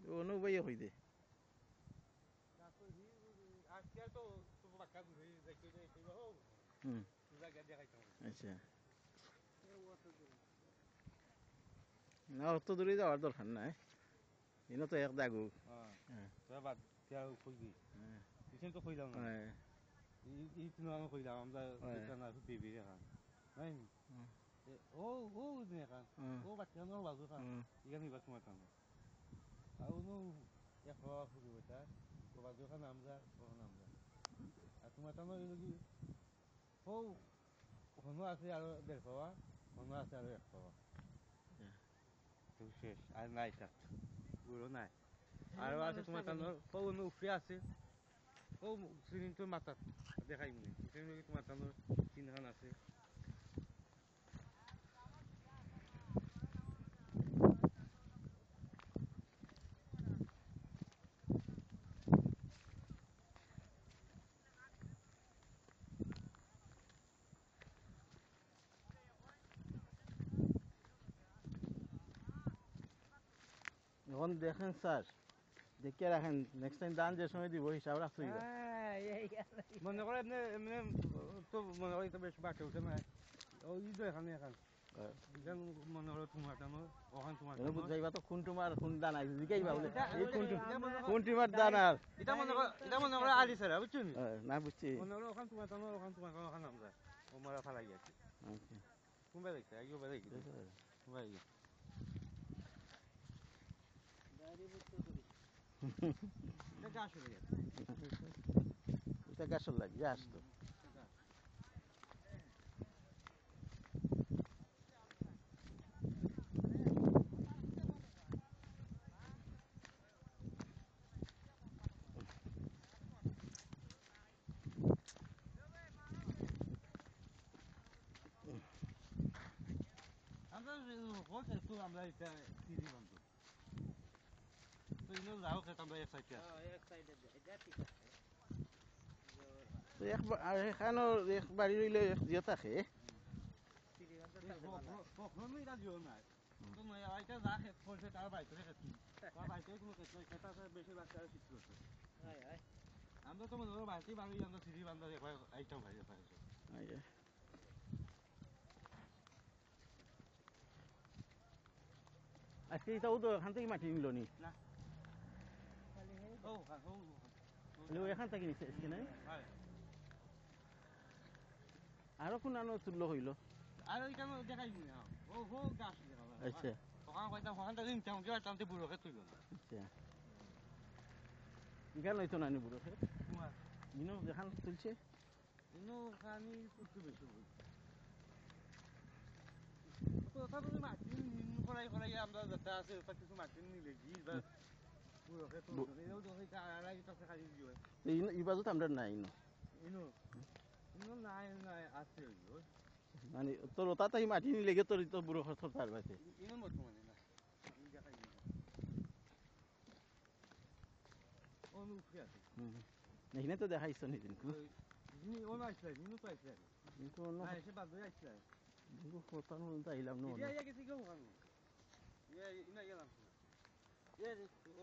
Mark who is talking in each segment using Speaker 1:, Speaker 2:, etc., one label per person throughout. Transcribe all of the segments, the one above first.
Speaker 1: Onu bayı koydu. Hı. আচ্ছা না অত দূরে যাওয়ার দরকার নাই এনে তো এক দাগু হ্যাঁ
Speaker 2: বাদ কইবি
Speaker 1: হ্যাঁ
Speaker 2: পিছন তো কইলাম না
Speaker 1: হ্যাঁ
Speaker 2: এই তুমি আমি কইলাম আমরা না বিবি এখন নাই ও ও এখন ও বাচ্চা নো বাজু খান ইয়ানি বাচ্চা মাতাম আর নো এক হওয়া শুরু হইতা ও বাজু খান আমরা তখন আমরা আর তোমার তানো এই লগি ও হনো আছে আর দেড় পাওয়া হনো আছে আর এক পাওয়া তো শেষ আর নাই থাক পুরো নাই আর আছে তোমার তানো ও উফরে আছে ও সিলিন্ডার মাথা দেখাই মনে সিলিন্ডার তোমার তানো চিনখান আছে
Speaker 1: এখন দেখেন স্যার দেখে রাখেন নেক্সট টাইম দান যে সময় দিব হিসাব রাখছি
Speaker 2: মনে করে এমনি এমনি তো মনে করে তো বেশ বাটে উঠে না ওই তো এখানে এখন মনে করো তোমার টানো ওখান তোমার
Speaker 1: বুঝাইবা তো কোন তোমার কোন দান আছে জিগাইবা বলে এই কোন তোমার দান আর
Speaker 2: এটা মনে করে আলি স্যার বুঝছো
Speaker 1: না বুঝছি
Speaker 2: মনে করো ওখান তোমার টানো ওখান তোমার ওখান আমরা ও মারা ফালাই গেছে কোনবা দেখছে আইও বাড়ি গেছে কোনবা গেছে এটা গাছ হয়ে গেছে
Speaker 1: এটা গাছর লাগে গাছ তো
Speaker 2: আমরা বলছে তো আমরা এটা সিরি বন্ধ তো ইনো যাও খেত আমরা এক সাইডে এক সাইডে এটা ঠিক আছে
Speaker 1: তো এখানো এক বাড়ি রইলে যে থাকে
Speaker 2: সিরি বন্ধ কখনো এটা দিও না তো নয় আইটা যা খেত করছে তার বাইরে খেত তার বাইরে কোনো খেত নাই খেত আছে বেশি বাচ্চা শিখতে হচ্ছে হাই হাই আমরা তো মনে করো বাড়তি বাড়ি আমরা সিরি বন্ধ একবার আইটাম ভাই পাইছে
Speaker 1: আজকে এটাও তো এখান থেকে মাটি নিল নি
Speaker 2: না
Speaker 1: এখান থেকে নিচ্ছে আজকে নাই আরো কোন আনো তুললো হইল
Speaker 2: আর ওইখানে দেখাই না ও হো গাছ
Speaker 1: আচ্ছা
Speaker 2: ওখানে কইতাম ওখান থেকে নিতাম কি আর টানতে বুড়ো খেত তুইল না
Speaker 1: আচ্ছা ইখান হইতো না নি বুড়ো খেত ইনো যেখান তুলছে
Speaker 2: ইনো খানি তুলতে বেশি বই তো তাহলে মাটি নিন করাই করাই আমরা যেটা আছে ওটা কিছু মাটি নিলে কি বা বুড়ো খেত তুলতে এও তো হইতা আর আগে তো খালি দিও
Speaker 1: এই বাজুত আমরা নাই ইনো
Speaker 2: ইনো ইনো নাই নাই আছে ওই
Speaker 1: মানে তোর তাই মাটি নি লেগে তোর তো বুড়ো খেত পারবাতে
Speaker 2: ইনো বর্তমানে না আমি দেখাই না ও নুফি আছে
Speaker 1: এখানে তো দেখাইছো নি দিন
Speaker 2: ইনি ও আইছে ইনো তো আইছে
Speaker 1: কিন্তু
Speaker 2: না এসে বাদ হয়ে আইছে
Speaker 1: কিন্তু কোথাও তো আইলাম না
Speaker 2: ইয়া ইয়া গেছি গো ওখানে ইয়া ইনা গেলাম ইয়া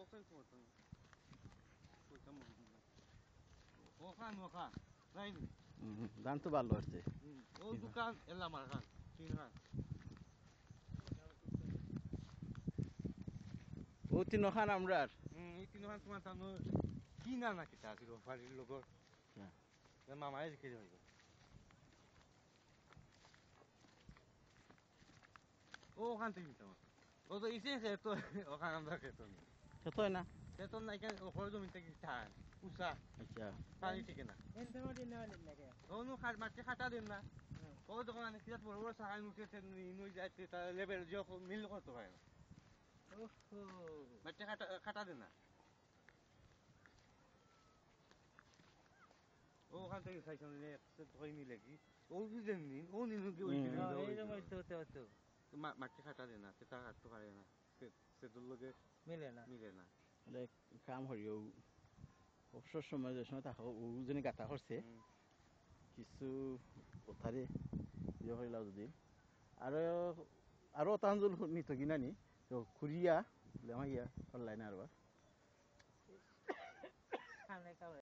Speaker 2: ওখানে তো তো কইতাম ওখান ওখান রাইন
Speaker 1: দান তো ভালো আছে
Speaker 2: ও দোকান এলা মার খান তিন খান
Speaker 1: ও তিন খান আমরা
Speaker 2: এই তিন খান তোমার তানো কি না নাকি তা ছিল বাড়ির লোকের মামাই রেখে যাইব ও ওখান থেকে নিতাম ও তো ইসে খেতো ওখানে আমরা খেতো না
Speaker 1: খেতো না
Speaker 2: খেতো না এখানে ওপরে জমি থেকে ধান উষা
Speaker 1: আচ্ছা
Speaker 2: পানি থেকে না ও নু মাটি খাটা দেন না ও যখন আমি কিরাত বড় বড় সাহায্য উঠেছে নই যাইতে তার লেভেল যখন মিল করতে পারে না মাটি খাটা দেন না ও ওখান থেকে খাইছেন ধরে নিলে কি ও বুঝলেন নি ও নিন মাটি খাটা দেন না সেটা কাটতে পারে না সেটার লোকে মিলে না
Speaker 1: কাম করিও অবসর সময় যে সময় থাকো ও জনে গাঁথা করছে কিছু কথারে ইয়ে করিলাম যদি আরো আরো তাঞ্জুল নিত কিনা নি তো খুরিয়া লেমাইয়া অনলাইনে আরবার
Speaker 3: খানে কালে